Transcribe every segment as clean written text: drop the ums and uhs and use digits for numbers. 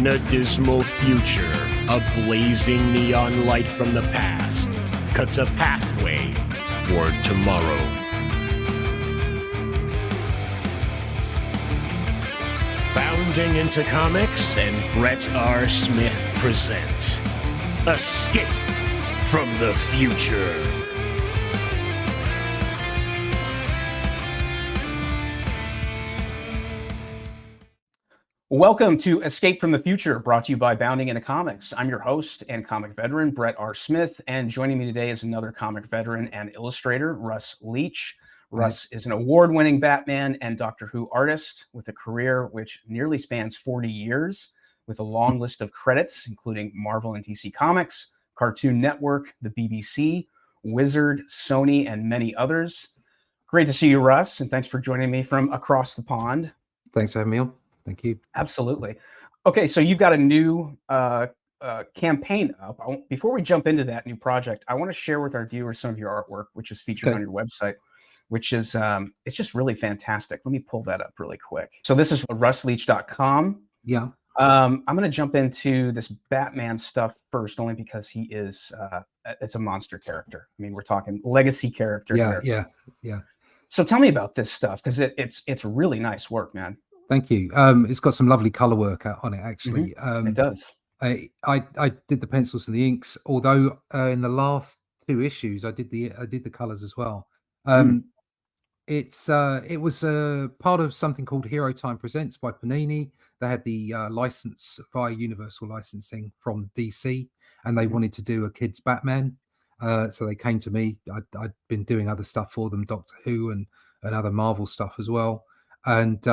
In a dismal future, a blazing neon light from the past cuts a pathway toward tomorrow. Bounding into Comics and Brett R. Smith present Escape from the Future. Welcome to Escape from the Future, brought to you by Bounding into Comics. I'm your host and comic veteran, Brett R. Smith, and joining me today is another comic veteran and illustrator, Russ Leach. Russ is an award-winning Batman and Doctor Who artist with a career which nearly spans 40 years, with a long list of credits, including Marvel and DC Comics, Cartoon Network, the BBC, Wizard, Sony, and many others. Great to see you, Russ, and thanks for joining me from across the pond. Thanks for having me on. Thank you. Absolutely. Okay, so you've got a new campaign up. Before we jump into that new project, I want to share with our viewers some of your artwork, which is featured on your website, which is it's just really fantastic. Let me pull that up really quick. So this is russleach.com. Yeah. I'm going to jump into this Batman stuff first, only because he is it's a monster character. I mean, we're talking legacy character. Yeah. So tell me about this stuff, because it's really nice work, man. Thank you. It's got some lovely color work on it, actually. It does. I did the pencils and the inks, although in the last two issues I did the colors as well. It was part of something called Hero Time Presents by Panini. They had the license via Universal Licensing from DC, and they wanted to do a kids Batman. So they came to me. I'd been doing other stuff for them, Doctor Who and other Marvel stuff as well, and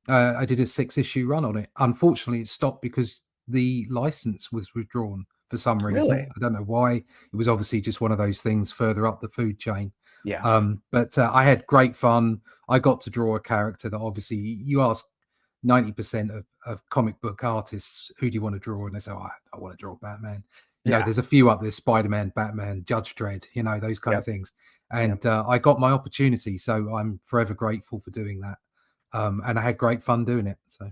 I did a 6-issue run on it. Unfortunately, it stopped because the license was withdrawn for some reason. Really? I don't know why. It was obviously just one of those things further up the food chain. Yeah. But I had great fun. I got to draw a character that obviously you ask 90% of comic book artists, who do you want to draw? And they say, oh, I want to draw Batman. You know, there's a few up there, Spider-Man, Batman, Judge Dredd, you know, those kind of things. And I got my opportunity. So I'm forever grateful for doing that. And I had great fun doing it. So,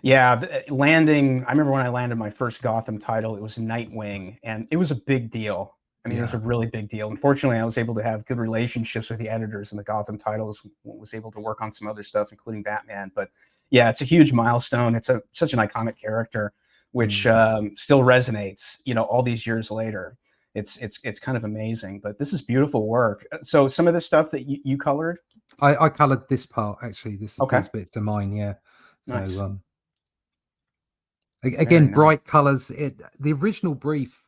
I remember when I landed my first Gotham title, it was Nightwing, and it was a big deal. I mean, it was a really big deal. Unfortunately, I was able to have good relationships with the editors and the Gotham titles, was able to work on some other stuff, including Batman. But yeah, it's a huge milestone. It's such an iconic character, which still resonates, you know, all these years later. It's kind of amazing, but this is beautiful work. So some of the stuff that you colored? I colored this part, actually. These bits are mine, yeah. Nice. So again, bright colors. The original brief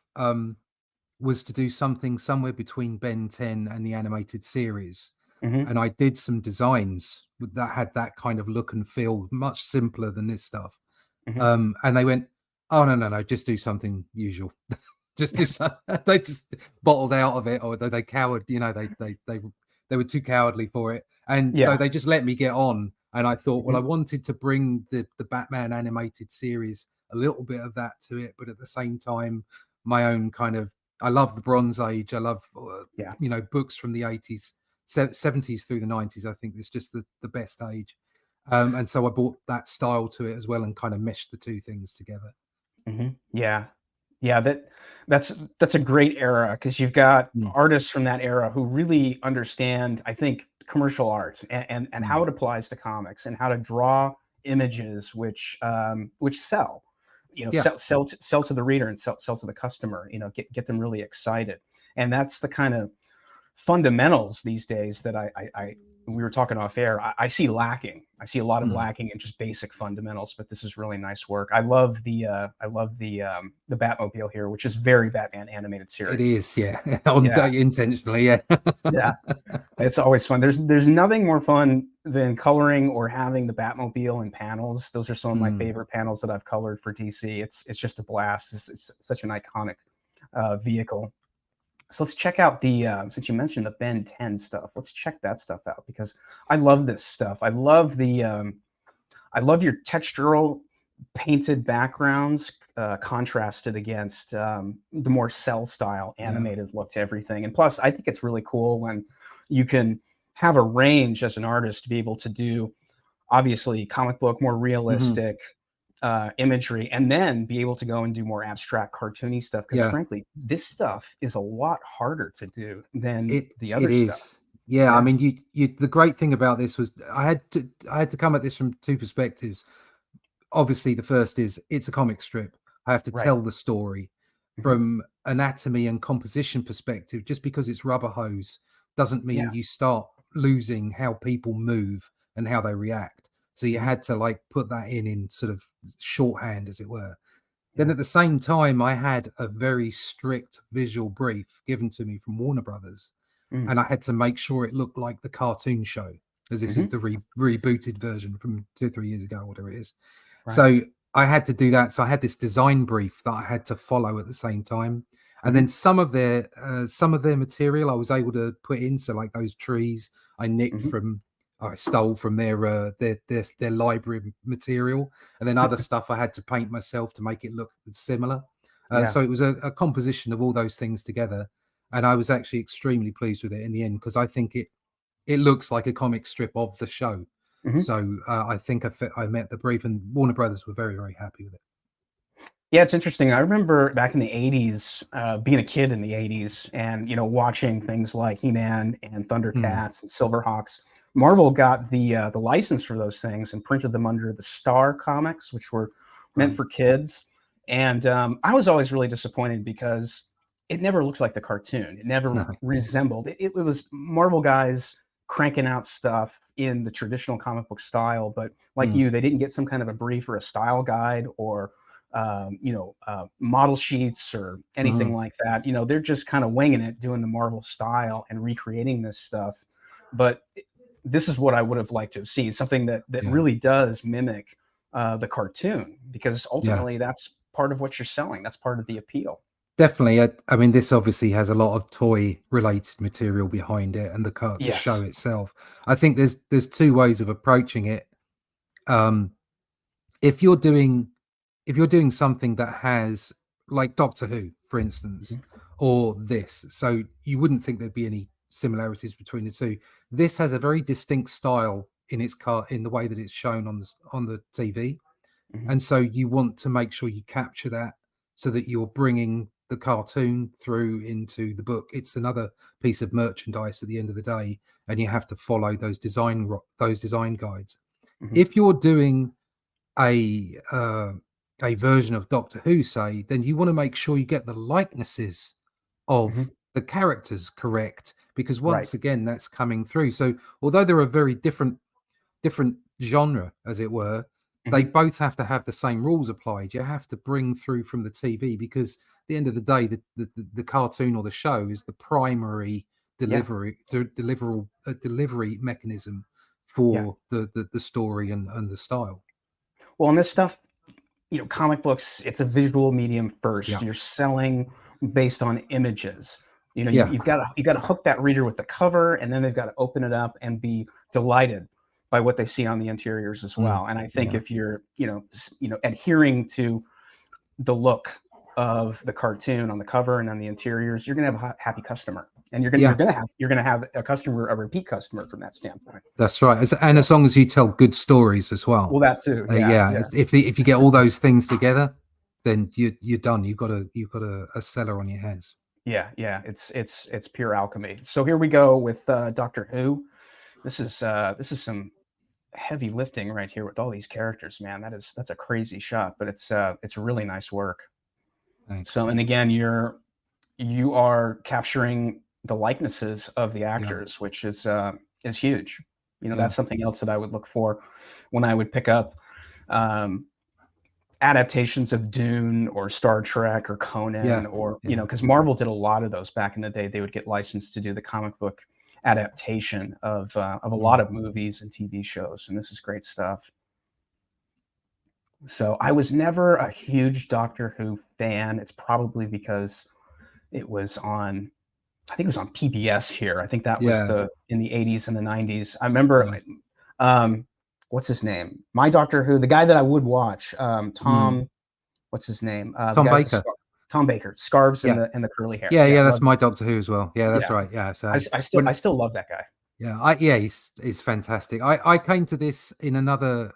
was to do something somewhere between Ben 10 and the animated series. And I did some designs that had that kind of look and feel, much simpler than this stuff. And they went, oh, no, just do something usual. Just do something. They just bottled out of it, or they cowered, you know, they were too cowardly for it. And so they just let me get on. And I thought, well, I wanted to bring the Batman animated series, a little bit of that to it, but at the same time, my own kind of, I love the Bronze Age. I love, you know, books from the 80s, 70s through the 90s. I think it's just the best age. And so I brought that style to it as well and kind of meshed the two things together. Yeah, that's a great era, because you've got artists from that era who really understand, I think, commercial art and how it applies to comics and how to draw images which sell, you know, sell to the reader and sell to the customer, you know, get them really excited. And that's the kind of fundamentals these days that I we were talking off air, I see lacking. I see a lot of lacking in just basic fundamentals, but this is really nice work. I love the Batmobile here, which is very Batman animated series. It is, intentionally, yeah. It's always fun. There's nothing more fun than coloring or having the Batmobile in panels. Those are some of my favorite panels that I've colored for DC. It's just a blast. It's such an iconic vehicle. So let's check out since you mentioned the Ben 10 stuff, let's check that stuff out, because I love this stuff. I love your textural painted backgrounds contrasted against the more cell style animated look to everything. And plus, I think it's really cool when you can have a range as an artist to be able to do, obviously, comic book, more realistic, imagery, and then be able to go and do more abstract cartoony stuff, because Yeah. frankly this stuff is a lot harder to do than the It other stuff. is. Yeah, I mean, you the great thing about this was I had to come at this from two perspectives. Obviously, the first is it's a comic strip. I have to Right. tell the story Mhm. from anatomy and composition perspective. Just because it's rubber hose doesn't mean you start losing how people move and how they react. So you had to like put that in sort of shorthand, as it were. Then at the same time, I had a very strict visual brief given to me from Warner Brothers, and I had to make sure it looked like the cartoon show, as this is the rebooted version from 2 or 3 years ago, whatever it is. Right. So I had to do that. So I had this design brief that I had to follow at the same time, and then some of their material I was able to put in. So like those trees, I nicked from. I stole from their library material, and then other stuff I had to paint myself to make it look similar. So it was a composition of all those things together, and I was actually extremely pleased with it in the end, because I think it looks like a comic strip of the show. So I think I met the brief, and Warner Brothers were very, very happy with it. Yeah, it's interesting. I remember back in the 80s, being a kid in the 80s, and watching things like He-Man and Thundercats and Silverhawks. Marvel got the license for those things and printed them under the Star comics, which were meant for kids. And I was always really disappointed because it never looked like the cartoon. It never resembled. It was Marvel guys cranking out stuff in the traditional comic book style, but like they didn't get some kind of a brief or a style guide or model sheets or anything like that. They're just kind of winging it, doing the Marvel style and recreating this stuff. But this is what I would have liked to have seen, something that really does mimic the cartoon, because ultimately that's part of what you're selling. That's part of the appeal. Definitely. I mean, this obviously has a lot of toy related material behind it, and the show itself. I think there's two ways of approaching it. If you're doing something that has, like Doctor Who, for instance, or this, so you wouldn't think there'd be any similarities between the two. This has a very distinct style in the way that it's shown on the TV, and so you want to make sure you capture that, so that you're bringing the cartoon through into the book. It's another piece of merchandise at the end of the day, and you have to follow those design guides. If you're doing a version of Doctor Who, say, then you want to make sure you get the likenesses of the characters correct, because once again, that's coming through. So although they're a very different genre, as it were, they both have to have the same rules applied. You have to bring through from the TV, because at the end of the day, the cartoon or the show is the primary delivery mechanism for the story and the style. Well, and this stuff, comic books, it's a visual medium first. You're selling based on images. You've got to hook that reader with the cover, and then they've got to open it up and be delighted by what they see on the interiors as well. And I think if you're adhering to the look of the cartoon on the cover and on the interiors, you're going to have a happy customer, and you're going to have a customer, a repeat customer from that standpoint. That's right. And as long as you tell good stories as well. Well, that too. If you get all those things together, then you're done. You've got a seller on your hands. Yeah. It's pure alchemy. So here we go with Doctor Who. This is some heavy lifting right here with all these characters, man. That's a crazy shot, but it's really nice work. Thanks. So, and again, you are capturing the likenesses of the actors, which is huge. That's something else that I would look for when I would pick up adaptations of Dune or Star Trek or Conan, or because Marvel did a lot of those back in the day. They would get licensed to do the comic book adaptation of a lot of movies and TV shows, and this is great stuff. So I was never a huge Doctor Who fan. It's probably because it was on, I think it was on PBS here. I think that was in the 80s and the 90s. I remember, what's his name? My Doctor Who, the guy that I would watch, Tom, what's his name? Tom Baker. Tom Baker, scarves and the curly hair. Yeah, that's my Doctor Who as well. Yeah, that's right. Yeah, so I still love that guy. Yeah, he's fantastic. I came to this in another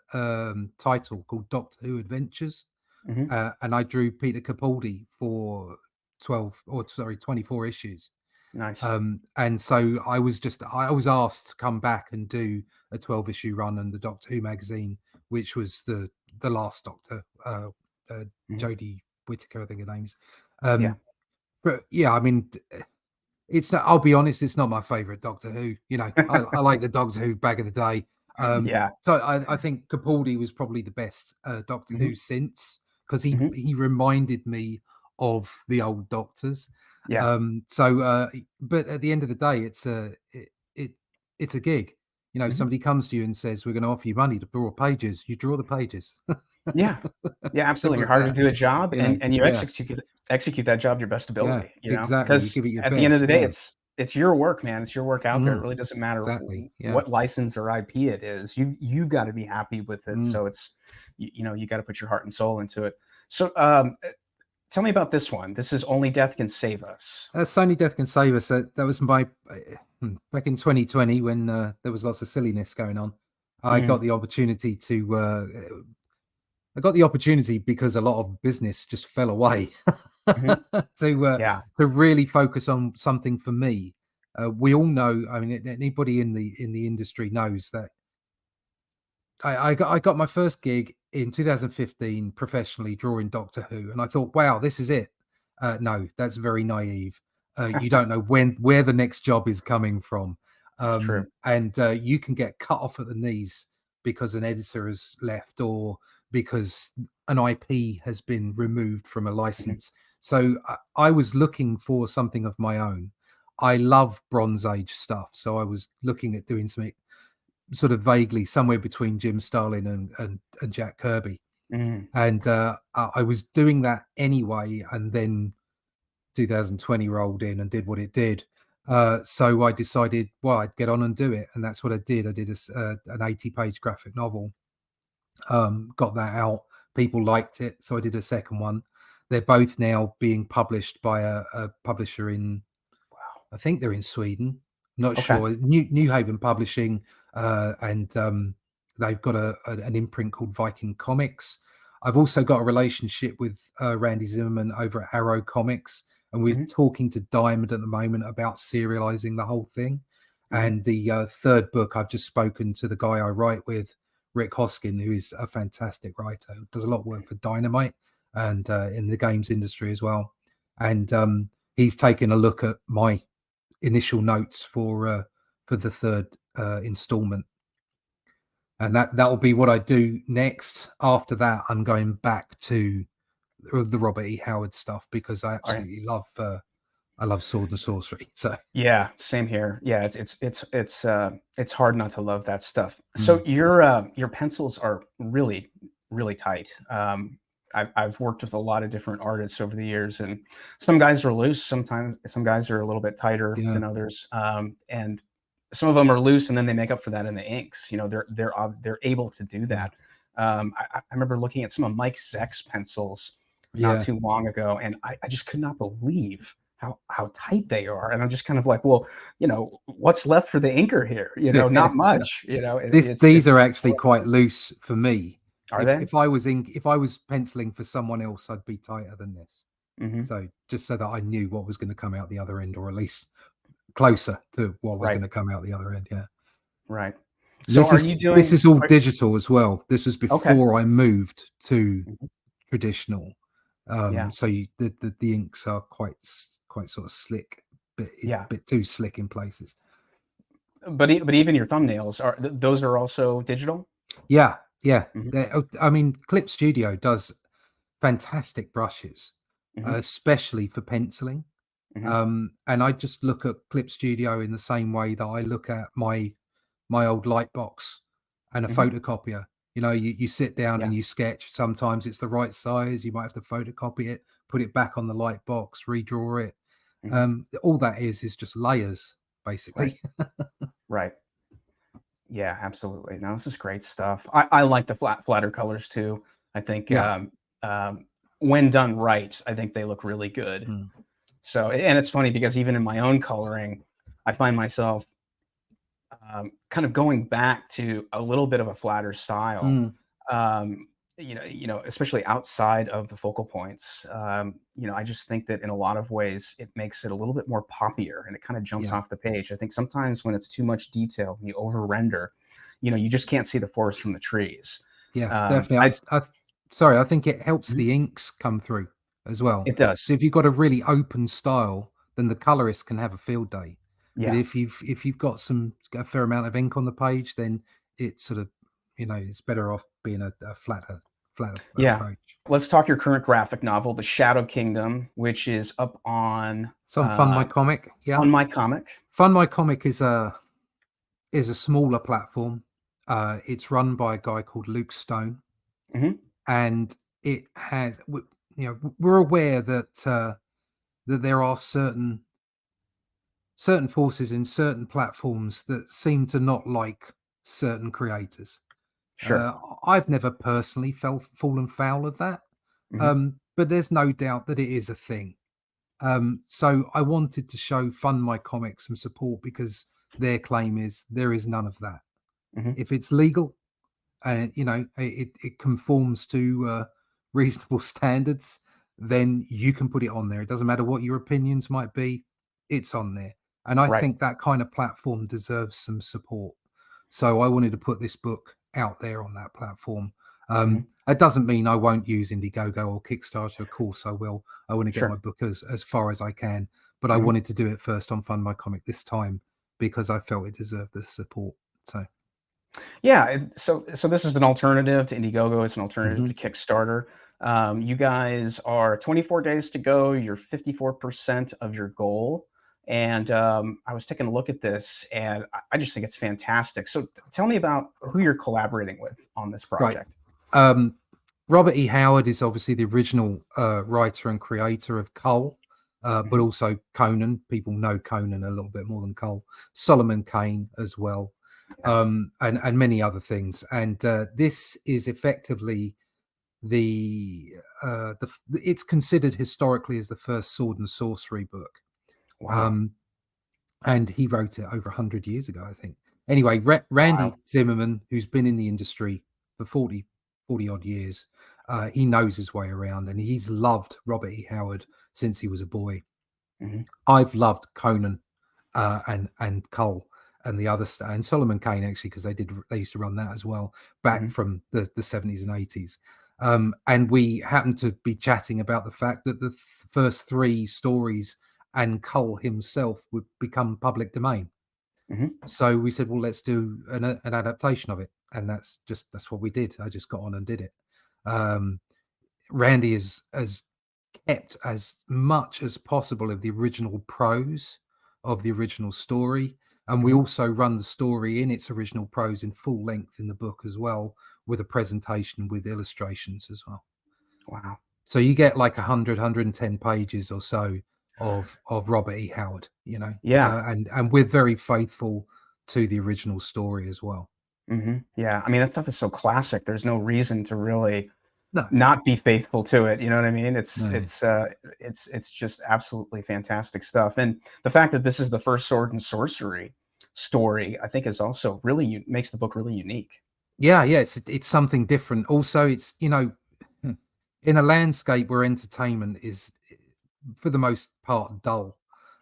title called Doctor Who Adventures, and I drew Peter Capaldi for 24 issues. Nice. And so I was asked to come back and do a 12-issue run on the Doctor Who magazine, which was the last Doctor, Jodie Whittaker, I think her name's. But yeah, I mean, it's not, I'll be honest, it's not my favorite Doctor Who. You know, I like the Doctor Who back in the day. So I think Capaldi was probably the best Doctor Who since, because he reminded me of the old Doctors. But at the end of the day, it's a gig. You know, somebody comes to you and says, "We're going to offer you money to draw pages." You draw the pages. Yeah, absolutely. You're hired to do a job, and you execute that job to your best ability. You know, exactly. because you give it your at best, the end of the day, it's your work, man. It's your work out there. It really doesn't matter what license or IP it is. You've got to be happy with it. So it's you got to put your heart and soul into it. So tell me about this one. This is Only Death Can Save Us. Only Death Can Save Us. That was my back in 2020 when there was lots of silliness going on. I got the opportunity to. I got the opportunity because a lot of business just fell away to really focus on something for me. We all know. I mean, anybody in the industry knows that I got my first gig in 2015 professionally drawing Doctor Who, and I thought, wow, this is it. No, that's very naive. You don't know where the next job is coming from. That's true. And you can get cut off at the knees because an editor has left or because an IP has been removed from a license. So I was looking for something of my own. I love Bronze Age stuff, so I was looking at doing something sort of vaguely somewhere between Jim Starlin and Jack Kirby. And I was doing that anyway, and then 2020 rolled in and did what it did. So I decided, well, I'd get on and do it, and that's what I did. I did an 80-page graphic novel, got that out. People liked it, so I did a second one. They're both now being published by a publisher in, I think they're in Sweden. I'm not sure. New Haven Publishing, and they've got an imprint called Viking Comics. I've also got a relationship with Randy Zimmerman over at Arrow Comics, and we're talking to Diamond at the moment about serializing the whole thing. And the third book, I've just spoken to the guy I write with, Rick Hoskin, who is a fantastic writer, does a lot of work for Dynamite and in the games industry as well. And he's taken a look at my initial notes for the third installment. And that'll be what I do next. After that, I'm going back to the Robert E. Howard stuff because I absolutely love Sword and Sorcery. So yeah, same here. Yeah, it's hard not to love that stuff. So your pencils are really, really tight. I've worked with a lot of different artists over the years, and some guys are loose. Sometimes some guys are a little bit tighter than others, and some of them are loose, and then they make up for that in the inks. You know, they're able to do that. I remember looking at some of Mike Zeck's pencils not too long ago, and I just could not believe how tight they are. And I'm just kind of like, well, you know, what's left for the inker here? You know, not much. You know, these are actually quite loose for me. Are they? If I was penciling for someone else, I'd be tighter than this. So just so that I knew what was going to come out the other end, or at least closer to what was going to come out the other end. Yeah. Right. So this is all digital as well. This was before I moved to traditional. So the inks are quite sort of slick, bit too slick in places. But even your thumbnails those are also digital? Yeah. I mean, Clip Studio does fantastic brushes, especially for penciling. And I just look at Clip Studio in the same way that I look at my old light box and a photocopier. You know, you sit down and you sketch. Sometimes it's the right size. You might have to photocopy it, put it back on the light box, redraw it. All that is just layers, basically. Right. Yeah, absolutely. Now this is great stuff. I like the flatter colors too. I think when done right, I think they look really good. So, and it's funny because even in my own coloring, I find myself kind of going back to a little bit of a flatter style. Mm, Um, especially outside of the focal points. I just think that in a lot of ways it makes it a little bit more poppier and it kind of jumps yeah, off the page. I think sometimes when it's too much detail and you over render, you just can't see the forest from the trees. yeah, Um, definitely. I, Sorry, I think it helps Mhm. the inks come through as well. It does. So if you've got a really open style, then the colorist can have a field day. But Yeah. if you've got a fair amount of ink on the page, then it's sort of, it's better off being a flatter Yeah. approach. Let's talk your current graphic novel, The Shadow Kingdom, which is up So on Fund My Comic, yeah. on my comic. Fund My Comic is a smaller platform. It's run by a guy called Luke Stone, Hmm. and it has, we're aware that there are certain forces in certain platforms that seem to not like certain creators. Sure. I've never personally fallen foul of that, Hmm. but there's no doubt that it is a thing. So I wanted to show Fund My Comics some support because their claim is there is none of that. Hmm. If it's legal and it conforms to reasonable standards, then you can put it on there. It doesn't matter what your opinions might be, it's on there. And I Right. think that kind of platform deserves some support. So I wanted to put this book out there on that platform. Hmm. That doesn't mean I won't use Indiegogo or Kickstarter. Of course I will. I want to get my Sure. book as far as I can, but I Hmm. wanted to do it first on Fund My Comic this time because I felt it deserved the support. So Yeah. So this is an alternative to Indiegogo. It's an alternative mhm. to Kickstarter. You guys are 24 days to go. You're 54% of your goal. And I was taking a look at this, and I just think it's fantastic. So tell me about who you're collaborating with on this Right. project. Um, Robert E. Howard is obviously the original writer and creator of Cull, but Hmm. also Conan. People know Conan a little bit more than Cull. Solomon Kane as well, Yeah. and many other things. And this is effectively the it's considered historically as the first sword and sorcery book. Wow. Um, and he wrote it over 100 years ago, I think. Anyway, Wild. Randy Zimmerman, who's been in the industry for 40 odd years, he knows his way around, and he's loved Robert E. Howard since he was a boy. Hmm. I've loved Conan and Cole and the other stuff, and Solomon Kane actually, because they used to run that as well back Hmm. from the 70s and 80s. And we happened to be chatting about the fact that the first three stories and Cole himself would become public domain. Hmm. So we said, well, let's do an adaptation of it, and that's what we did. I just got on and did it. Um, Randy has kept as much as possible of the original prose of the original story, and we Hmm. also run the story in its original prose in full length in the book as well, with a presentation with illustrations as well. Wow. So you get like 110 pages or so of Robert E. Howard, Yeah. and we're very faithful to the original story as well. Yeah. I mean, that stuff is so classic. There's no reason to really No, not be faithful to it. You know what I mean? no, It's just absolutely fantastic stuff. And the fact that this is the first sword and sorcery story, I think, is also really makes the book really unique. yeah, it's something different. Also, it's in a landscape where entertainment is for the most part dull,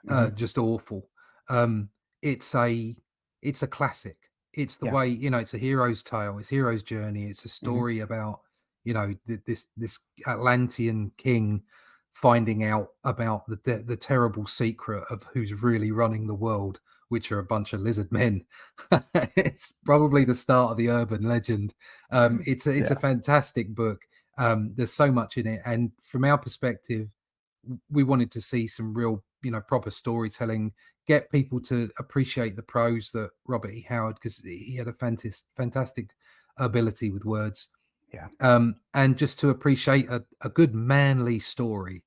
Hmm. just awful. Um, it's a it's a classic. It's the Yeah. way it's a hero's tale. It's hero's journey. It's a Hmm. story about this Atlantean king finding out about the terrible secret of who's really running the world, which are a bunch of lizard men. It's probably the start of the urban legend. It's a Yeah. fantastic book. There's so much in it, and from our perspective, we wanted to see some real, proper storytelling, get people to appreciate the prose that Robert E. Howard, because he had a fantastic ability with words, Yeah. and just to appreciate a good manly story.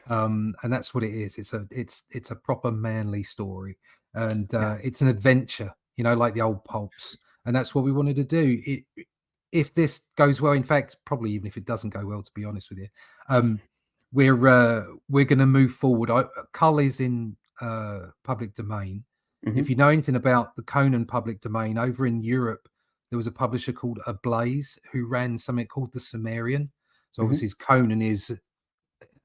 And that's what it is. It's a proper manly story, and Yeah. it's an adventure, like the old pulps. And that's what we wanted to do. If this goes well, in fact, probably even if it doesn't go well, to be honest with you, um, we're going to move forward. Cull is in public domain, If you know anything about the Conan public domain, over in Europe, there was a publisher called Ablaze who ran something called the Cimmerian. So obviously Conan is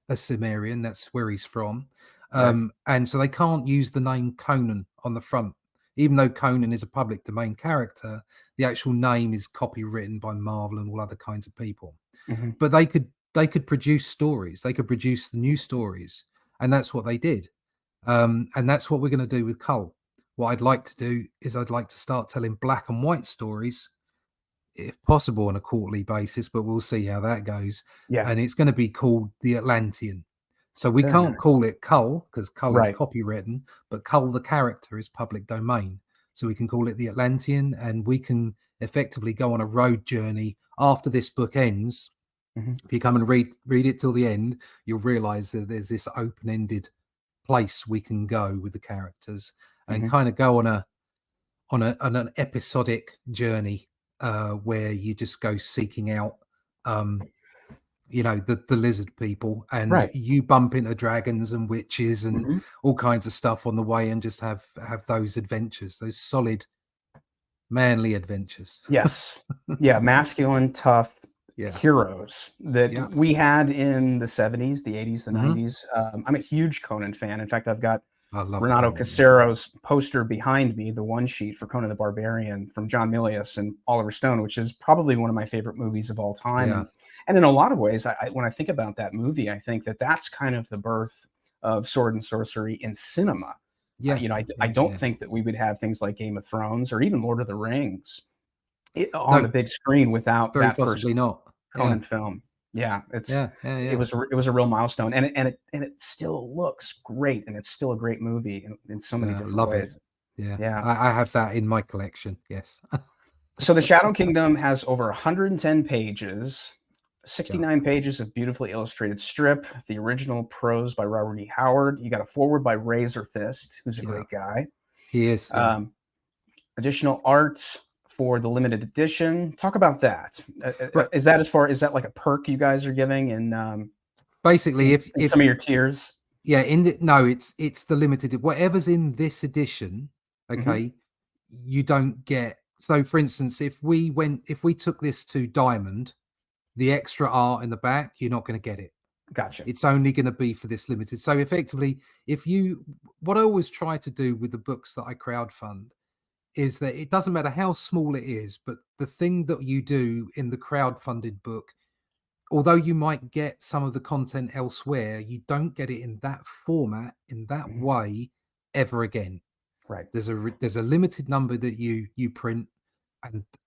a Cimmerian, that's where he's from. Right. And so they can't use the name Conan on the front. Even though Conan is a public domain character, the actual name is copywritten by Marvel and all other kinds of people. But they could produce stories. They could produce the new stories, and that's what they did. And that's what we're going to do with Cull. What I'd like to do is I'd like to start telling black and white stories, if possible, on a quarterly basis, but we'll see how that goes. Yeah. And it's going to be called The Atlantean. So we Very can't nice. call it Cull because Cull is Right. copywritten, but Cull the character is public domain. So we can call it The Atlantean, and we can effectively go on a road journey after this book ends. If you come and read it till the end, you'll realize that there's this open-ended place we can go with the characters and kind of go on an episodic journey where you just go seeking out the lizard people, and you bump into dragons and witches and all kinds of stuff on the way, and just have those adventures, those solid manly adventures. Yes. Yeah, masculine, tough heroes that we had in the 70s, the 80s, the 90s. I'm a huge Conan fan. In fact, I've got Renato Casero's poster behind me, the one sheet for Conan the Barbarian from John Milius and Oliver Stone, which is probably one of my favorite movies of all time. And in a lot of ways, when I think about that movie, I think that that's kind of the birth of sword and sorcery in cinema. I don't think that we would have things like Game of Thrones or even Lord of the Rings on the big screen without that first Conan film. Yeah, it was a real milestone, and it still looks great, and it's still a great movie in so many different ways. Yeah. I have that in my collection. Yes. So the Shadow Kingdom has over 110 pages, 69 pages of beautifully illustrated strip. The original prose by Robert E. Howard. You got a foreword by Razor Fist, who's a great guy. He is. Additional art for the limited edition. Talk about that. Is that like a perk you guys are giving in basically if some of your tiers? Yeah, it's the limited, whatever's in this edition, you don't get. So for instance, if we took this to Diamond, the extra art in the back, you're not going to get it. Gotcha. It's only going to be for this limited. So effectively, what I always try to do with the books that I crowdfund is that it doesn't matter how small it is, but the thing that you do in the crowdfunded book, although you might get some of the content elsewhere, you don't get it in that format, in that way, ever again. Right. There's a limited number that you print,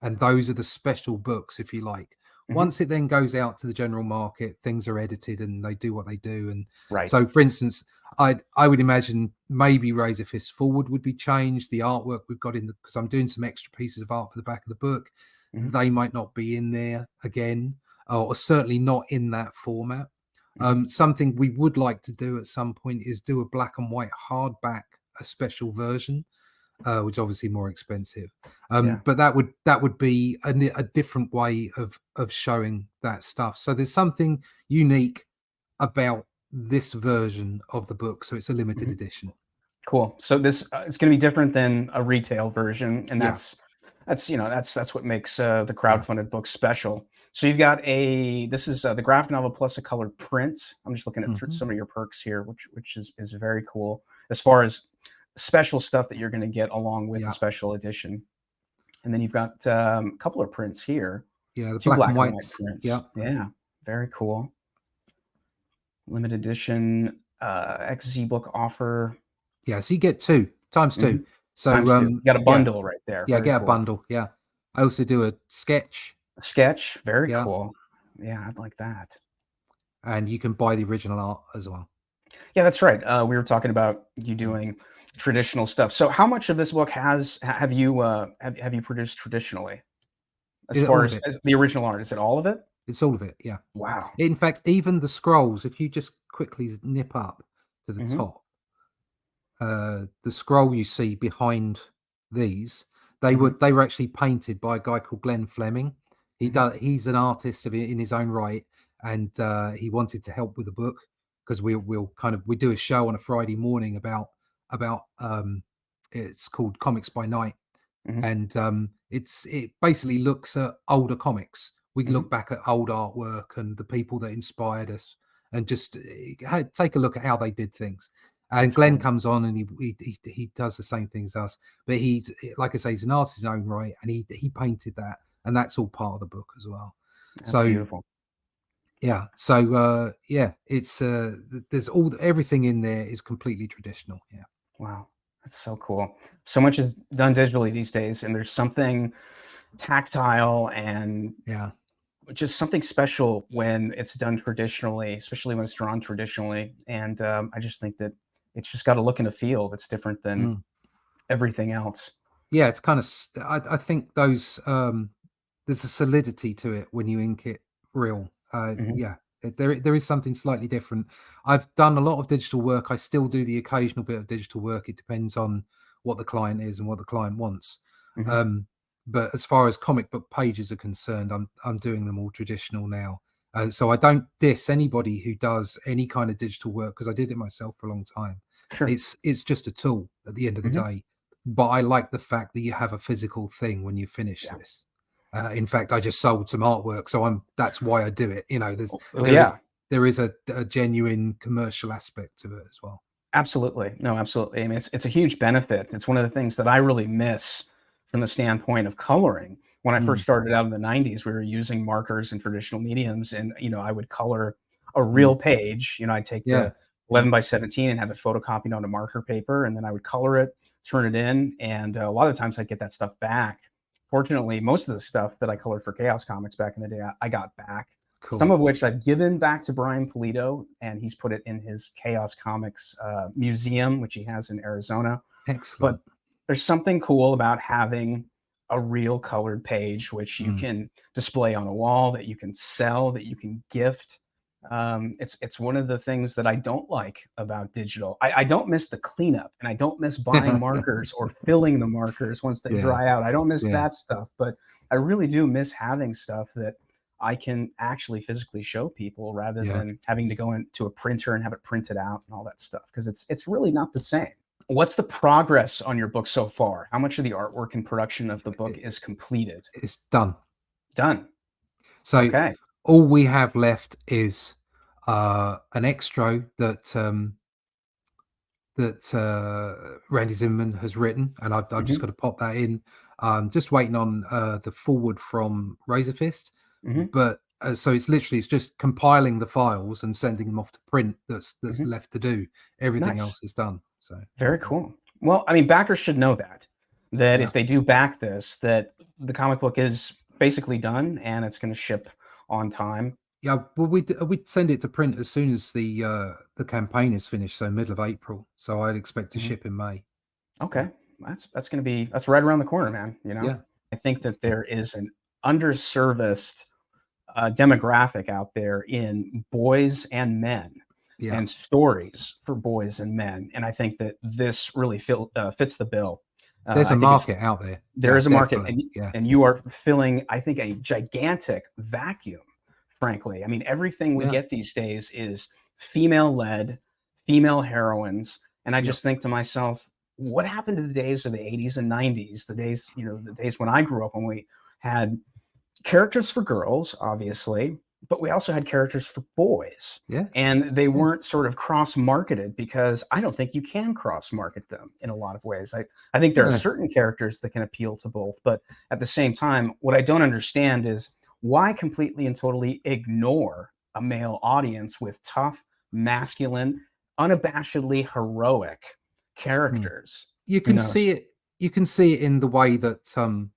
and those are the special books, if you like. Once it then goes out to the general market, things are edited and they do what they do. And so, for instance, I would imagine maybe Razor Fist Forward would be changed. The artwork we've got because I'm doing some extra pieces of art for the back of the book. They might not be in there again, or certainly not in that format. Something we would like to do at some point is do a black and white hardback, a special version, which is obviously more expensive. But that would be a different way of showing that stuff. So there's something unique about this version of the book, so it's a limited edition. Cool. So this it's going to be different than a retail version, and that's what makes the crowdfunded book special. So you've got this is the graphic novel plus a colored print. I'm just looking at some of your perks here, which is very cool as far as special stuff that you're going to get along with the special edition. And then you've got a couple of prints here. Yeah, the black and white prints. Yeah, very cool. Limited edition XZ book offer. Yeah, so you get two times two. So you got a bundle right there. Yeah, get a bundle. Yeah, I also do a sketch. Very cool. Yeah, I'd like that. And you can buy the original art as well. Yeah, that's right. We were talking about you doing traditional stuff. So how much of this book have you produced traditionally? As far as the original art, is it all of it? It's all of it, yeah. Wow. In fact, even the scrolls, if you just quickly nip up to the top, the scroll you see behind these, they were actually painted by a guy called Glenn Fleming. He's an artist in his own right, and he wanted to help with the book because we do a show on a Friday morning about It's called Comics by Night, Mhm. and it basically looks at older comics. We Mhm. look back at old artwork and the people that inspired us, and just take a look at how they did things. And That's Glenn cool. comes on and he does the same things as us, but he's, like I say, he's an artist in his own right, and he painted that, and that's all part of the book as well. That's So beautiful. yeah, so yeah, it's there's everything in there is completely traditional. Yeah. Wow. That's so cool. So much is done digitally these days, and there's something tactile and Yeah. just something special when it's done traditionally, especially when it's drawn traditionally. And I just think that it's just got a look and a feel that's different than Mm. everything else. Yeah, it's kind of I think those there's a solidity to it when you ink it real. Mhm. Yeah, there is something slightly different. I've done a lot of digital work. I still do the occasional bit of digital work. It depends on what the client is and what the client wants. Mhm. Um, but as far as comic book pages are concerned, I'm doing them all traditional now. So I don't diss anybody who does any kind of digital work, because I did it myself for a long time. Sure. It's just a tool at the end of the Mhm. day, but I like the fact that you have a physical thing when you finish Yeah. this. In fact, I just sold some artwork, so that's why I do it. You know, Oh, there is yeah. there is a genuine commercial aspect to it as well. Absolutely. No, absolutely. I mean, it's a huge benefit. It's one of the things that I really miss from the standpoint of coloring. When I Mm, first started out in the 90s, we were using markers and traditional mediums, and I would color a mm. real page. I'd take Yeah, the yeah, 11 by 17 and have it photocopied onto marker paper, and then I would color it, turn it in, and a lot of times I'd get that stuff back. Fortunately, most of the stuff that I colored for Chaos Comics back in the day, I got back. Some cool, of which I've given back to Brian Polito, and he's put it in his Chaos Comics museum, which he has in Arizona. excellent. But there's something cool about having a real colored page, which you Mm. can display on a wall, that you can sell, that you can gift. It's one of the things that I don't like about digital. I don't miss the cleanup, and I don't miss buying markers or filling the markers once they Yeah, dry out. I don't miss yeah, that stuff, but I really do miss having stuff that I can actually physically show people rather yeah. than having to go into a printer and have it printed out and all that stuff, because it's really not the same. What's the progress on your book so far? How much of the artwork and production of the book is completed? It's done. Done. So Okay. all we have left is an extra that Randy Zimmerman has written, and I've just Mhm. got to pop that in. Just waiting on the forward from Razorfist, Mhm. but so it's just compiling the files and sending them off to print. That's Mhm. left to do. Everything Nice. else is done. So Very cool. Well, I mean, backers should know that yeah, if they do back this, that the comic book is basically done and it's going to ship on time. yeah. Well, we'd send it to print as soon as the campaign is finished, so middle of April. So I'd expect to Mhm. ship in May. Yeah, Okay. That's right around the corner, man. yeah, I think that there is an underserviced demographic out there in boys and men, yeah. and stories for boys and men. And I think that this really fits the bill. There's a I think market out there. there Yeah, is a market, definitely. Yeah, and you are filling, I think, a gigantic vacuum. Frankly, I mean, everything we yeah, get these days is female led, female heroines, and I yep. just think to myself, what happened to the days of the 80s and 90s, the days when I grew up, when we had characters for girls, obviously, but we also had characters for boys. Yeah, And they yeah. weren't sort of cross marketed, because I don't think you can cross market them in a lot of ways. I think there are No. certain characters that can appeal to both. But at the same time, what I don't understand is why completely and totally ignore a male audience with tough, masculine, unabashedly heroic Mm. characters. You You can know, see it. You can see it in the way that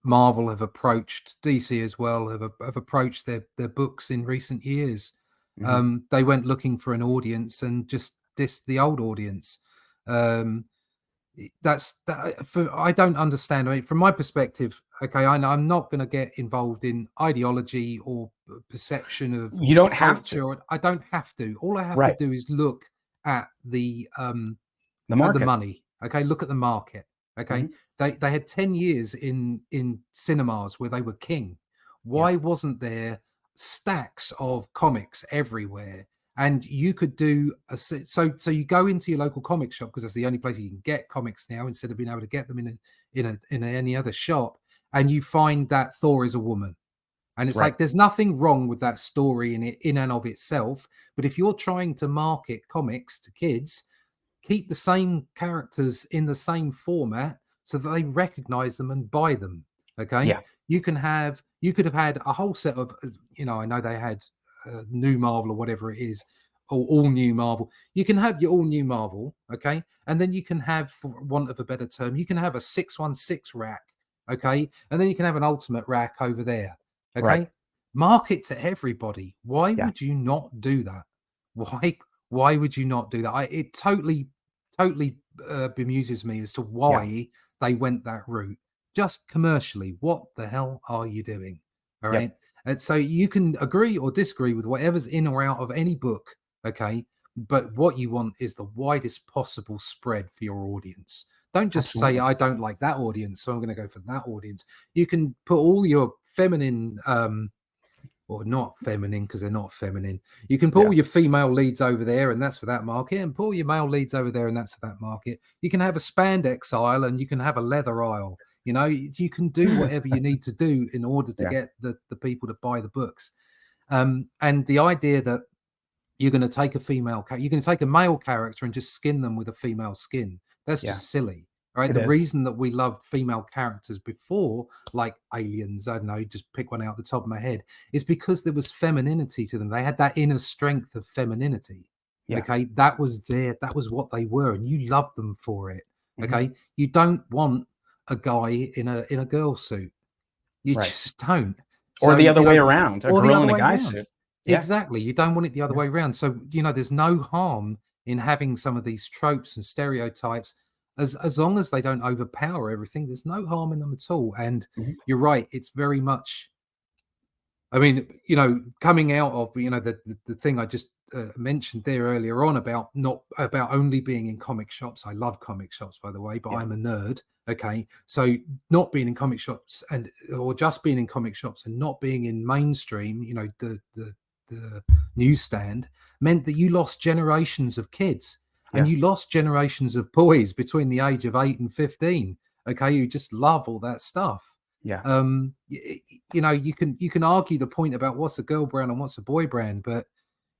Marvel have approached DC as well. Have approached their books in recent years. mhm. They went looking for an audience and just dissed the old audience. Um, that's that. I don't understand. I mean, from my perspective, okay, I'm not going to get involved in ideology or perception of You don't have to. culture. I don't have to. All I have to Right. do is look at The the market. money. Okay, look at the market. Okay, Mhm. they had 10 years in cinemas where they were king. Yeah. Why wasn't there stacks of comics everywhere? And you could do so you go into your local comic shop, because that's the only place you can get comics now, instead of being able to get them in any other shop, and you find that Thor is a woman. And it's Right. like, there's nothing wrong with that story in and of itself. But if you're trying to market comics to kids, keep the same characters in the same format so that they recognize them and buy them. Okay. Yeah. You could have had a whole set of, I know they had new Marvel or whatever it is, or all new Marvel. You can have your all new Marvel. Okay. And then you can have, for want of a better term, you can have a 616 rack. Okay. And then you can have an ultimate rack over there. Okay. Right. Market to everybody. Why Yeah. would you not do that? Why would you not do that? It totally bemuses me as to why they went that route. Just commercially, what the hell are you doing? All right. And so you can agree or disagree with whatever's in or out of any book. Okay. But what you want is the widest possible spread for your audience. Don't just say, I don't like that audience, so I'm going to go for that audience. You can put all your feminine, or not feminine, because they're not feminine. You can put all your female leads over there, and that's for that market, and put all your male leads over there, and that's for that market. You can have a spandex aisle, and you can have a leather aisle. You can do whatever you need to do in order to get the people to buy the books. And the idea that you're going to take you're going to take a male character and just skin them with a female skin. That's just silly. Right. The reason that we loved female characters before, like Aliens, I don't know, just pick one out of the top of my head, is because there was femininity to them. They had that inner strength of femininity. Yeah. Okay. That was what they were, and you loved them for it. Okay. You don't want a guy in a girl suit. You just don't. Or the other way around, a girl in a guy suit. Yeah. Exactly. You don't want it the other way around. So, there's no harm in having some of these tropes and stereotypes, as long as they don't overpower everything. There's no harm in them at all. And you're right. It's very much, I mean, coming out of, the thing I just mentioned there earlier on about only being in comic shops. I love comic shops, by the way, but I'm a nerd. Okay. So not being in comic shops or just being in comic shops and not being in mainstream, the newsstand, meant that you lost generations of kids. And you lost generations of boys between the age of 8 and 15. Okay, you just love all that stuff. Yeah. You can argue the point about what's a girl brand and what's a boy brand, but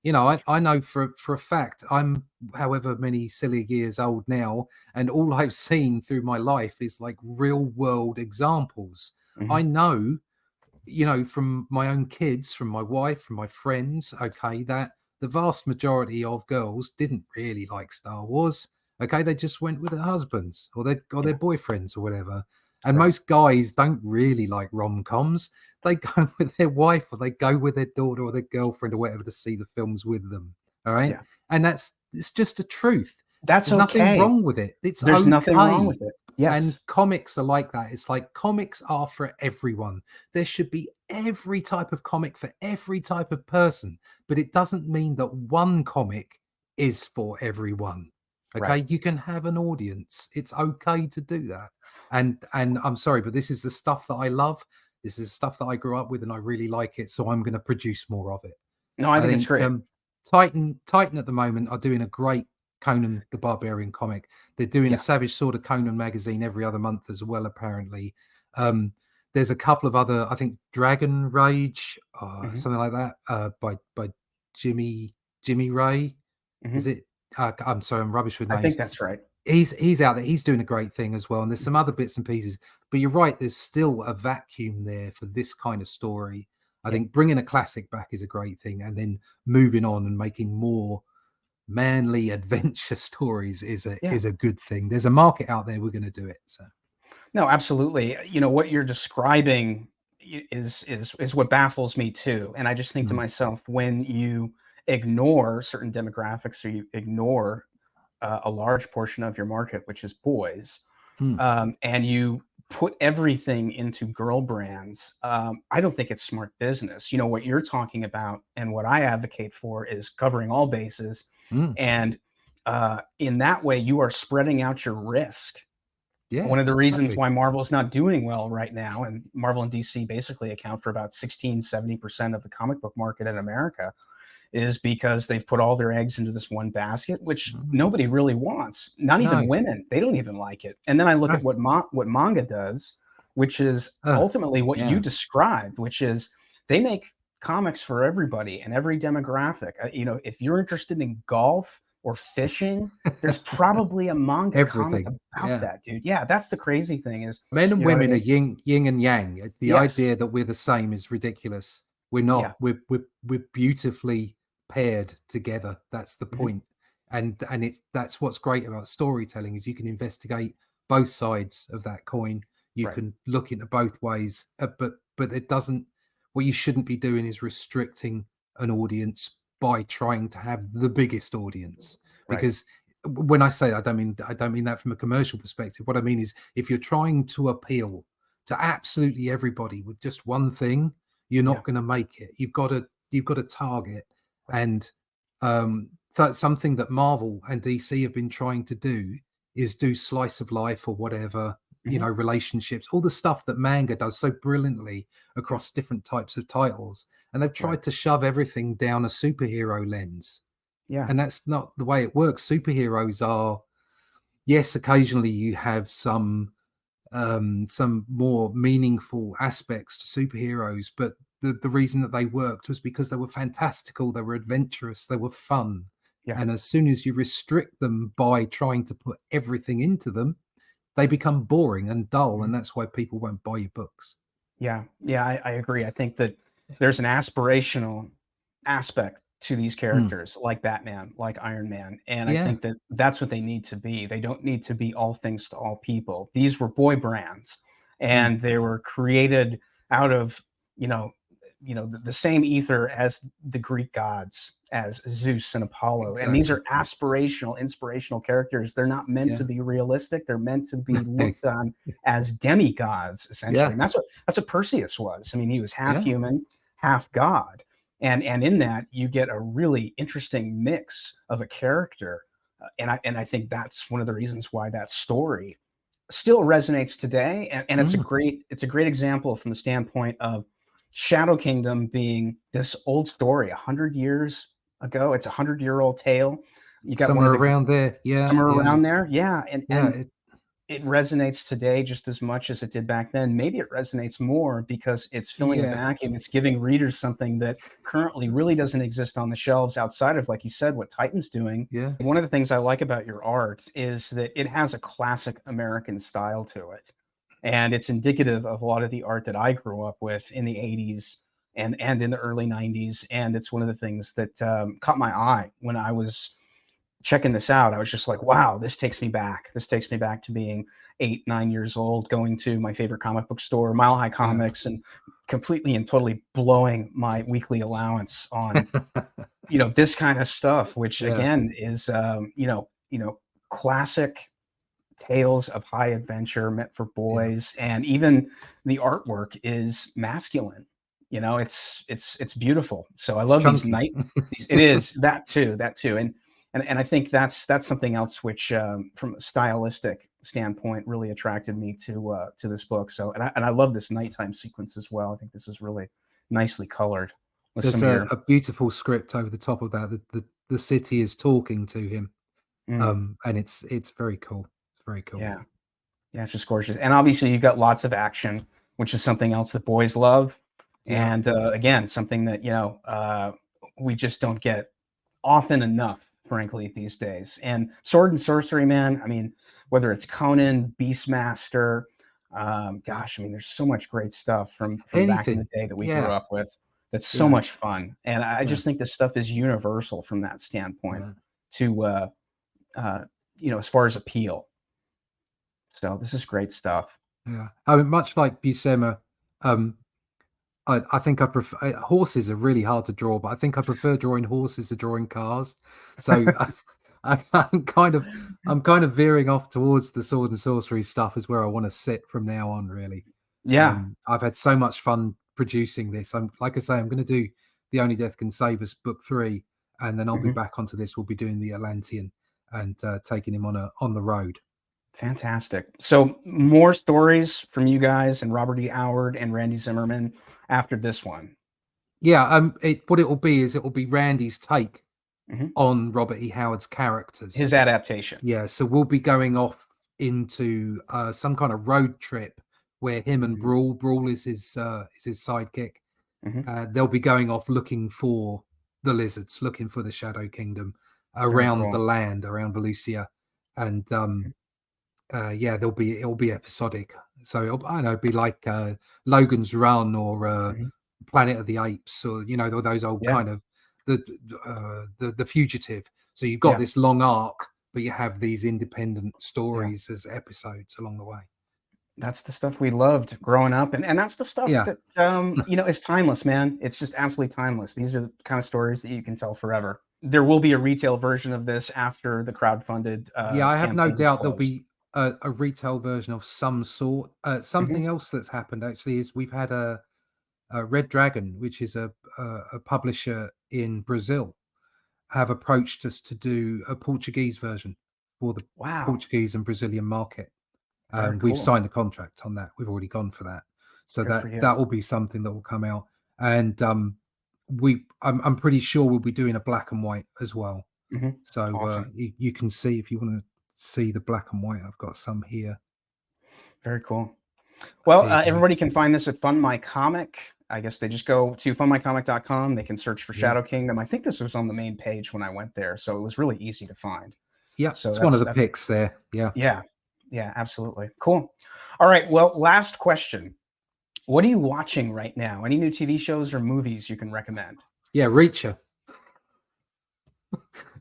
I know for a fact, I'm however many silly years old now, and all I've seen through my life is like real world examples. I know, from my own kids, from my wife, from my friends, okay, that the vast majority of girls didn't really like Star Wars. Okay, they just went with their husbands or their boyfriends or whatever. And most guys don't really like rom-coms. They go with their wife, or they go with their daughter or their girlfriend or whatever to see the films with them. All right, and it's just the truth. There's nothing wrong with it. There's nothing wrong with it. Yes. And comics are like that. It's like comics are for everyone. There should be every type of comic for every type of person, but it doesn't mean that one comic is for everyone. Okay, you can have an audience. It's okay to do that. And I'm sorry, but this is the stuff that I love. This is stuff that I grew up with, and I really like it. So I'm going to produce more of it. No, I think it's great. Titan at the moment are doing a great Conan the Barbarian comic. They're doing a Savage Sword of Conan magazine every other month as well, apparently. There's a couple of other, I think Dragon Rage, something like that, by Jimmy Ray. Is it? I'm sorry, I'm rubbish with names. I think that's right. He's out there. He's doing a great thing as well. And there's some other bits and pieces. But you're right. There's still a vacuum there for this kind of story. I think bringing a classic back is a great thing, and then moving on and making more manly adventure stories is a good thing. There's a market out there. We're going to do it. So, no, absolutely. What you're describing is what baffles me too. And I just think to myself, when you ignore certain demographics, or you ignore a large portion of your market, which is boys, and you put everything into girl brands, I don't think it's smart business. What you're talking about and what I advocate for is covering all bases. And in that way, you are spreading out your risk. Yeah, one of the reasons why Marvel's not doing well right now, and Marvel and DC basically account for about 16-70% of the comic book market in America, is because they've put all their eggs into this one basket, which Mm. nobody really wants. Not No. even women. They don't even like it. And then I look No. at what manga does, which is Ugh, ultimately what you yeah. described, which is they make comics for everybody and every demographic. If you're interested in golf or fishing, there's probably a manga comic Everything. about Yeah. that, dude. Yeah, that's the crazy thing is, Men and you know what I women are mean? yin and yang. The Yes. idea that we're the same is ridiculous. We're Yeah. not. We're beautifully paired together. That's the Mhm. point. And that's what's great about storytelling is you can investigate both sides of that coin. You Right. can look into both ways, but it doesn't. What you shouldn't be doing is restricting an audience by trying to have the biggest audience. Right. Because when I say I don't mean that from a commercial perspective. What I mean is if you're trying to appeal to absolutely everybody with just one thing, you're Yeah. not going to make it. You've got to target. Right. And that's something that Marvel and DC have been trying to do is do slice of life or whatever, Mhm. relationships, all the stuff that manga does so brilliantly across different types of titles. And they've Right. tried to shove everything down a superhero lens. Yeah. And that's not the way it works. Superheroes are, yes, occasionally you have some more meaningful aspects to superheroes, but the reason that they worked was because they were fantastical, they were adventurous, they were fun. Yeah. And as soon as you restrict them by trying to put everything into them, they become boring and dull, Mhm. and that's why people won't buy your books. Yeah. Yeah. I agree. I think that there's an aspirational aspect to these Mm. characters like Batman, like Iron Man. And I Yeah. think that that's what they need to be. They don't need to be all things to all people. These were boy brands Mm. and they were created out of, you know, the same ether as the Greek gods, as Zeus and Apollo. And these Exactly. are aspirational, inspirational characters. They're not meant to Yeah. be realistic. They're meant to be looked on as demigods, essentially. Yeah. And that's what Perseus was. I mean, he was half Yeah. human, half god. And in that you get a really interesting mix of a character. And I think that's one of the reasons why that story still resonates today. And Mm. it's a great example from the standpoint of Shadow Kingdom being this old story 100 years ago. It's 100-year-old tale. You got one Somewhere of the around there. Yeah. somewhere Yeah. around there. Yeah. And Yeah. and it resonates today just as much as it did back then. Maybe it resonates more because it's filling a Yeah. vacuum. It's giving readers something that currently really doesn't exist on the shelves outside of, like you said, what Titan's doing. Yeah. One of the things I like about your art is that it has a classic American style to it. And it's indicative of a lot of the art that I grew up with in the 80s and in the early 90s. And it's one of the things that caught my eye when I was checking this out. I was just like, wow, this takes me back. This takes me back to being 8, 9 years old, going to my favorite comic book store, Mile High Yeah. Comics, and completely and totally blowing my weekly allowance on, this kind of stuff, which Yeah. again is, classic tales of high adventure meant for Yeah. boys. And even the artwork is masculine. It's beautiful. So I It's love chunky. it is that too. And I think that's something else which, from a stylistic standpoint, really attracted me to this book. So and I love this nighttime sequence as well. I think this is really nicely colored with some There's of your a beautiful script over the top of that. The city is talking to him. mm, And it's very cool. It's very cool. yeah. Yeah, it's just gorgeous. And obviously, you've got lots of action, which is something else that boys love. Yeah. And again, something that, we just don't get often enough, frankly, these days. And sword and sorcery, man, I mean, whether it's Conan, Beastmaster, gosh, I mean, there's so much great stuff from back in the Anything. day that we grew Yeah. up with. That's so Yeah. much fun. And I Yeah. just think this stuff is universal from that standpoint Yeah. to, uh, as far as appeal. So this is great stuff. Yeah. I mean, much like Buscema, um, I think I prefer horses are really hard to draw, but I think I prefer drawing horses to drawing cars. So I'm kind of veering off towards the sword and sorcery stuff is where I want to sit from now on, really. Yeah. I've had so much fun producing this. I'm like I say, I'm going to do The Only Death Can Save Us book 3, and then I'll be Mhm. back onto this. We'll be doing the Atlantean and taking him on the road. Fantastic. So more stories from you guys and Robert E. Howard and Randy Zimmerman after this one. Yeah, what it will be is it will be Randy's take Mhm. on Robert E. Howard's characters. His adaptation. Yeah, so we'll be going off into some kind of road trip where him and Mhm. Brawl is his sidekick. Mhm. They'll be going off looking for the lizards, looking for the Shadow Kingdom Very around the cool. land, around Valusia, and Mhm. yeah, it'll be episodic. So I don't know, it'll be like Logan's Run or Mhm. Planet of the Apes, or those old Yeah. kind of the Fugitive. So you've got Yeah. this long arc, but you have these independent Yeah. stories as episodes along the way. That's the stuff we loved growing up, and that's the stuff Yeah, that is timeless, man. It's just absolutely timeless. These are the kind of stories that you can tell forever. There will be a retail version of this after the crowdfunded yeah. I have no campaign is doubt there'll closed. be a retail version of some sort. Mhm. Something else that's happened actually is we've had Red Dragon, which is a publisher in Brazil, have approached us to do a Portuguese version for the Wow, Portuguese and Brazilian market. very We've cool. signed a contract on that. We've already gone for that. So Good for that you. will be something that will come out. And I'm pretty sure we'll be doing a black and white as well. Mhm. So Awesome. you can see, if you want to see the black and white, I've got some here. Very cool. Well, There you go. everybody can find this at Fund My Comic. I guess they just go to fundmycomic.com. They can search for Yeah. Shadow Kingdom. I think this was on the main page when I went there, so it was really easy to find. Yeah, So it's one of the that's picks there. Yeah. yeah. Yeah, absolutely. Cool. All right, well, last question. What are you watching right now? Any new TV shows or movies you can recommend? Yeah, Reacher.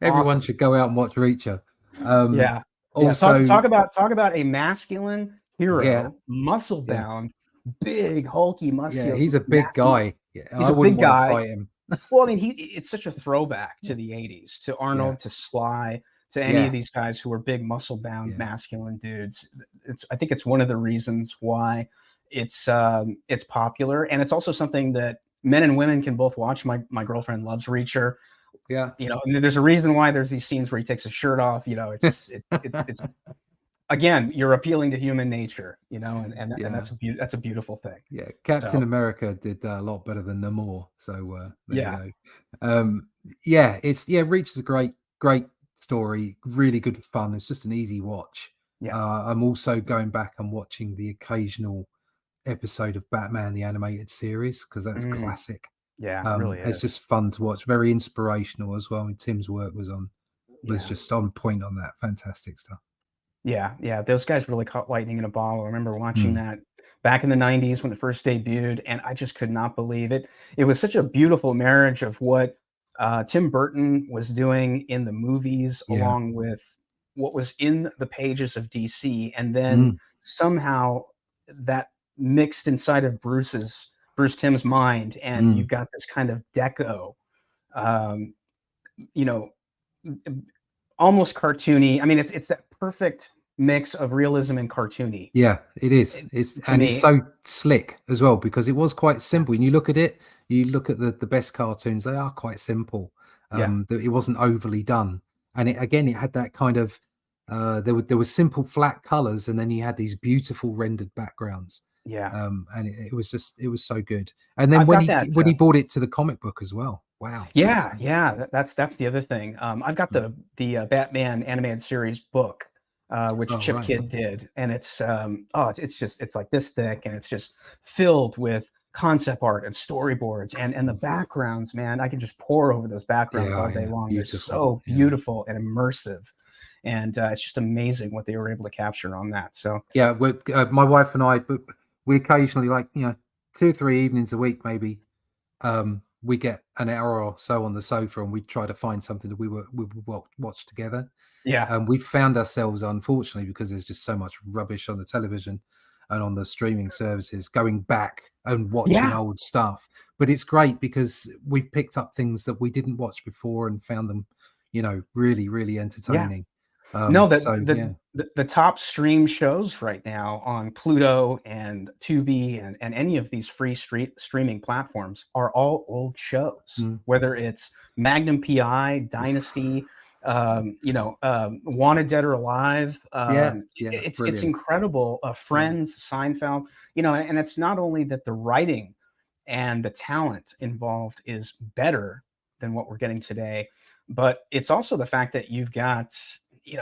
Everyone Awesome. should go out and watch Reacher. Um, Yeah. Yeah, also, talk about a masculine yeah, hero, muscle yeah, bound, big, hulky, yeah, muscular. he's a big guy. Yeah, He's I a wouldn't big want to guy. fight him. Well, I mean, it's such a throwback to the 80s, to Yeah, Arnold, to Sly, to any of yeah, these guys who were big, muscle-bound, yeah, masculine dudes. I think it's one of the reasons why it's popular, and it's also something that men and women can both watch. My girlfriend loves Reacher. yeah. And there's a reason why there's these scenes where he takes his shirt off. It's again, you're appealing to human nature, and Yeah, that's a beautiful thing. yeah. Captain So America did a lot better than Namor. So there you yeah, go. Yeah, Reach is a great story. Really good fun. It's just an easy watch. yeah, I'm also going back and watching the occasional episode of Batman the Animated Series because that's mm, classic. yeah, it really It's is. just fun to watch. Very inspirational as well. I mean, Tim's work was Yeah. just on point on that. Fantastic stuff. Yeah, yeah, those guys really caught lightning in a bottle. I remember watching Mm, that back in the '90s when it first debuted, and I just could not believe it. It was such a beautiful marriage of what, Tim Burton was doing in the movies, yeah. along with what was in the pages of DC, and then Mm, somehow that mixed inside of Bruce Timm's mind, and mm, you've got this kind of deco, um, you know, almost cartoony. I mean, it's that perfect mix of realism and cartoony, yeah, it is. eh, to It's me. so slick as well because it was quite simple. When you look at it, you look at the best cartoons, they are quite simple. Yeah, That it wasn't overly done. And it had that kind of there was simple flat colors and then you had these beautiful rendered backgrounds. yeah. And it was so good. And then I've got that, when he brought it to the comic book as well. Wow. yeah, yeah, that's the other thing. I've got Mm. the Batman animated series book, which Oh, Chip right. Kidd did, and it's like this thick, and it's just filled with concept art and storyboards and the backgrounds, man. I can just pour over those backgrounds all Yeah, day yeah. long. They're Beautiful. so Yeah. beautiful and immersive, and it's just amazing what they were able to capture on that. So Yeah, my wife and I, but we occasionally, like 2 or 3 evenings a week, maybe, we get an hour or so on the sofa, and we try to find something that we would watch together. yeah, We've found ourselves, unfortunately, because there's just so much rubbish on the television and on the streaming services, going back and watching yeah, old stuff. But it's great because we've picked up things that we didn't watch before and found them, really, really yeah. entertaining. No, So yeah, the top stream shows right now on Pluto and Tubi and any of these free streaming platforms are all old shows, mm, whether it's Magnum PI, Dynasty, Wanted Dead or Alive. yeah, yeah, It's brilliant. incredible. Yeah, Friends, Seinfeld, and it's not only that the writing and the talent involved is better than what we're getting today. But it's also the fact that you've got,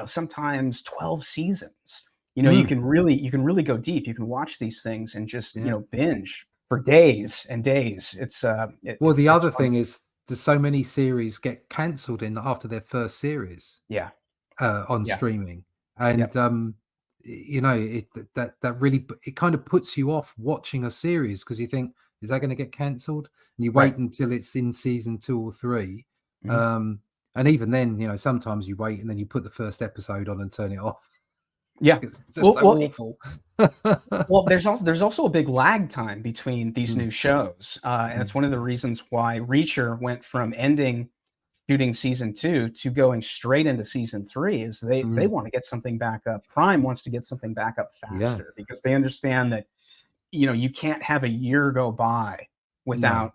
sometimes 12 seasons. You can really go deep. You can watch these things and just, Yeah. binge for days and days. Well, the it's other fun. thing is there's so many series get cancelled in after their first series Yeah. on Yeah. streaming, and Yep. that really it kind of puts you off watching a series because you think, is that going to get cancelled? And you Right. wait until it's in season 2 or 3, Mhm. and even then, sometimes you wait and then you put the first episode on and turn it off Yeah. because it's just Well, so well, awful. Well, there's also a big lag time between these Mm, new shows, and it's mm, one of the reasons why Reacher went from ending shooting season 2 to going straight into season 3 is they mm. wanna get something back up. Prime wants to get something back up Yeah, faster because they understand that, you can't have a year go by no, without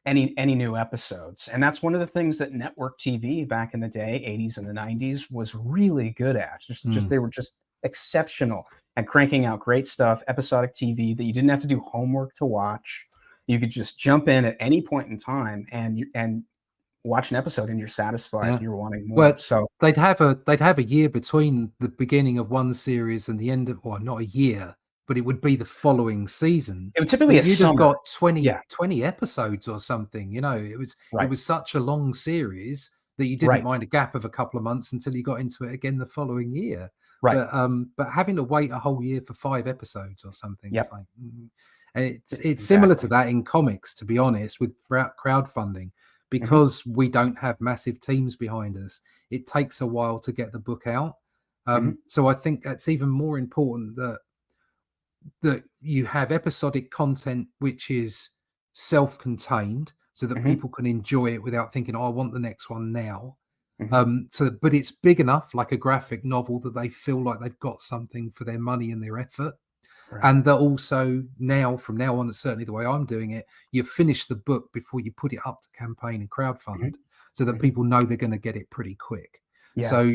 any new episodes, and that's one of the things that network TV back in the day, 80s and the 90s, was really good at. Just mm, they were just exceptional at cranking out great stuff, episodic TV that you didn't have to do homework to watch. You could just jump in at any point in time and watch an episode and you're satisfied yeah. and you're wanting more. Well, So they'd have a year between the beginning of one series and the end of, or not a year, but it would be the following season. it was typically But a you'd have summer. got 20 Yeah, 20 episodes or something. It right, was such a long series that you didn't right, mind a gap of a couple of months until you got into it again the following year. right. But having to wait a whole year for 5 episodes or something, it's Yep, like, and it's similar to exactly. that in comics, to be honest, with crowdfunding, Mhm, because we don't have massive teams behind us. It takes a while to get the book out. mhm, So I think that's even more important that you have episodic content which is self-contained, so that mhm, people can enjoy it without thinking, "Oh, I want the next one now." mhm. But it's big enough, like a graphic novel, that they feel like they've got something for their money and their effort. Right. And that also now, from now on, it's certainly the way I'm doing it, you finish the book before you put it up to campaign and Mhm, crowdfund, so that mhm. people know they're going to get it pretty quick. Yeah, So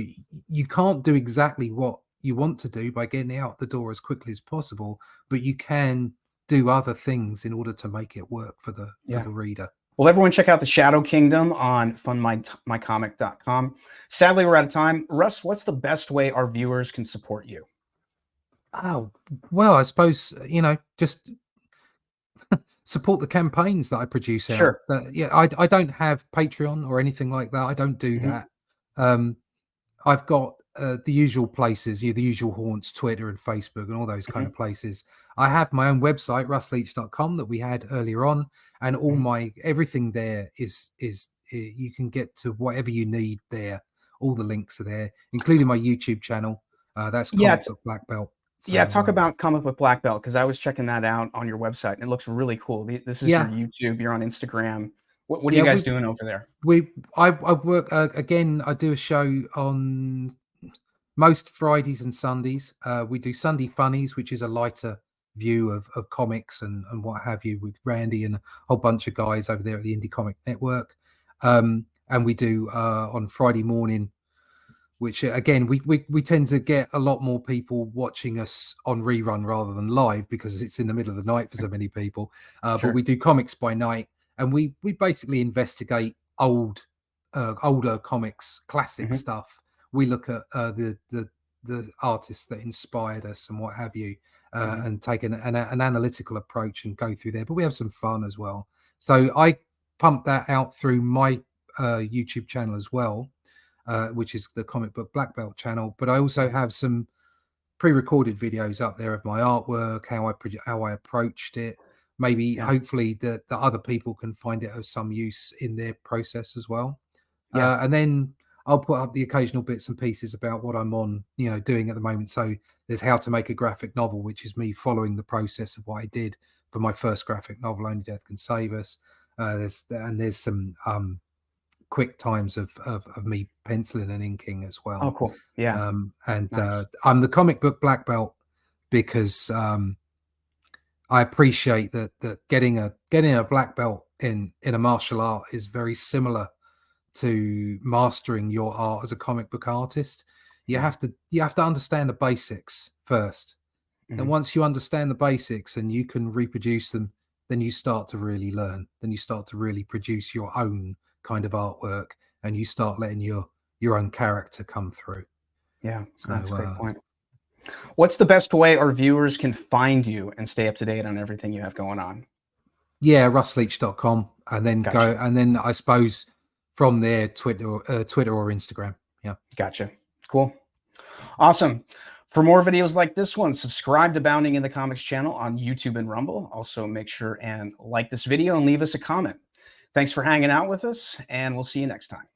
you can't do exactly what you want to do by getting it out the door as quickly as possible, but you can do other things in order to make it work for the yeah. reader. Well, everyone check out the Shadow Kingdom on fundmycomic.com. Sadly, we're out of time. Russ, what's the best way our viewers can support you? Oh, well, I suppose, just support the campaigns that I produce out. Sure. Yeah, I don't have Patreon or anything like that. I don't do Mhm, that. Um, I've got the usual places, the usual haunts, Twitter and Facebook and all those kind mhm, of places. I have my own website, russleach.com, that we had earlier on, and all mhm. my everything there is you can get to whatever you need there. All the links are there, including my YouTube channel. That's Yeah, Comic Book Black Belt. yeah, So talk about Comic Book Black Belt because I was checking that out on your website, and it looks really cool. This is your yeah, YouTube, you're on Instagram. What are you yeah, guys doing over there? I work again. I do a show on most Fridays and Sundays. We do Sunday Funnies, which is a lighter view of comics and what have you, with Randy and a whole bunch of guys over there at the Indie Comic Network. And we do on Friday morning, which again we tend to get a lot more people watching us on rerun rather than live because it's in the middle of the night for so many people. But Sure. we do comics by night, and we basically investigate older comics, classic Mhm, stuff. We look at the artists that inspired us and what have you, mhm. and take an analytical approach and go through there. But we have some fun as well. So I pump that out through my YouTube channel as well, which is the Comic Book Black Belt channel. But I also have some pre-recorded videos up there of my artwork, how I approached it. Maybe, Yeah, hopefully, that other people can find it of some use in their process as well. yeah, And then I'll put up the occasional bits and pieces about what I'm doing at the moment. So there's how to make a graphic novel, which is me following the process of what I did for my first graphic novel, Only Death Can Save Us. There's some quick times of me penciling and inking as oh, well. cool. Yeah, And nice. I'm the Comic Book Black Belt because I appreciate that getting a black belt in a martial art is very similar to mastering your art as a comic book artist. Yeah, You have to understand the basics first. And mhm, once you understand the basics and you can reproduce them then you start to really learn. Then you start to really produce your own kind of artwork, and you start letting your own character come through. Yeah, So that's a great point. What's the best way our viewers can find you and stay up to date on everything you have going on? Yeah, russleach.com, and then Gotcha. and then I suppose from there, Twitter or Instagram. Yeah. Gotcha. Cool. Awesome. For more videos like this one, subscribe to Bounding in the Comics channel on YouTube and Rumble. Also, make sure and like this video and leave us a comment. Thanks for hanging out with us, and we'll see you next time.